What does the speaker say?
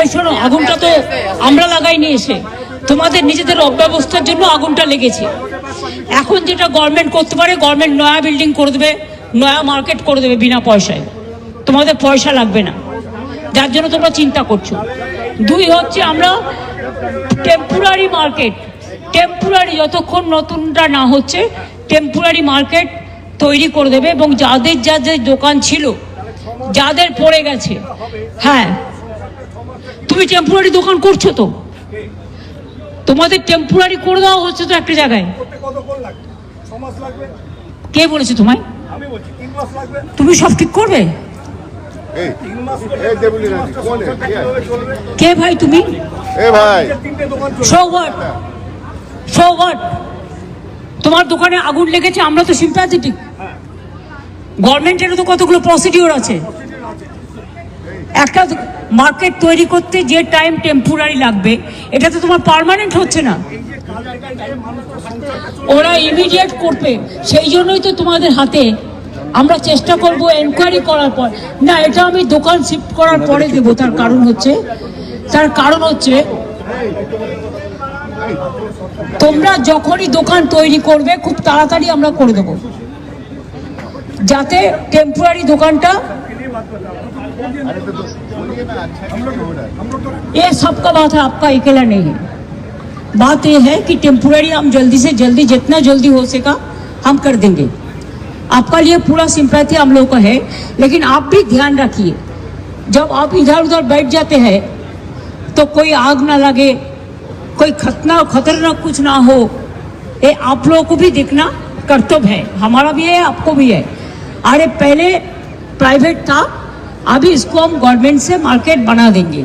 এই শোনো, আগুনটা তো আমরা লাগাইনি এসে, তোমাদের নিজেদের অব্যবস্থার জন্য আগুনটা লেগেছে। এখন যেটা গভর্নমেন্ট করতে পারে, গভর্নমেন্ট নয়া বিল্ডিং করে দেবে, নয়া মার্কেট করে দেবে বিনা পয়সায়, তোমাদের পয়সা লাগবে না, যার জন্য তোমরা চিন্তা করছো। দুই হচ্ছে আমরা টেম্পোরারি মার্কেট, টেম্পোরারি যতক্ষণ নতুনটা না হচ্ছে টেম্পোরারি মার্কেট তৈরি করে দেবে, এবং যাদের যাদের দোকান ছিল, যাদের পড়ে গেছে, হ্যাঁ তুমি টেম্পোরারি দোকান করছো তো, তোমাদের টেম্পোরারি করে দেওয়া হচ্ছে তো একটা জায়গায়। কে বলেছে তোমায়? তুমি সব ঠিক করবে? কে ভাই তুমি? তোমার দোকানে আগুন লেগেছে, আমরা তো সিম্প্যাথেটিক, গভর্নমেন্টেরও তো কতগুলো প্রসিডিওর আছে। একটা মার্কেট তৈরি করতে যে টাইম টেম্পোরারি লাগবে, এটা তো তোমার পার্মানেন্ট হচ্ছে না, ওরা ইমিডিয়েট করবে। সেই জন্যই তো তোমাদের হাতে আমরা চেষ্টা করব এনকোয়ারি করার পর, না এটা আমি দোকান শিফট করার পরে দেবো। তার কারণ হচ্ছে তোমরা যখনই দোকান তৈরি করবে খুব তাড়াতাড়ি আমরা করে দেবো, যাতে টেম্পোরারি दোকানটা, ये सबका बात है, आपका अकेला नहीं है। बात ये है कि टेम्पोररी हम जल्दी से जल्दी, जितना जल्दी हो सका हम कर देंगे। आपका लिए पूरा सिंपैथी हम लोग का है, लेकिन आप भी ध्यान रखिए, जब आप इधर उधर बैठ जाते हैं तो कोई आग ना लगे, कोई खतरनाक कुछ ना हो, ये आप लोगों को भी देखना कर्तव्य है, हमारा भी है, आपको भी है। अरे पहले प्राइवेट था, अभी इसको हम गवर्नमेंट से मार्केट बना देंगे।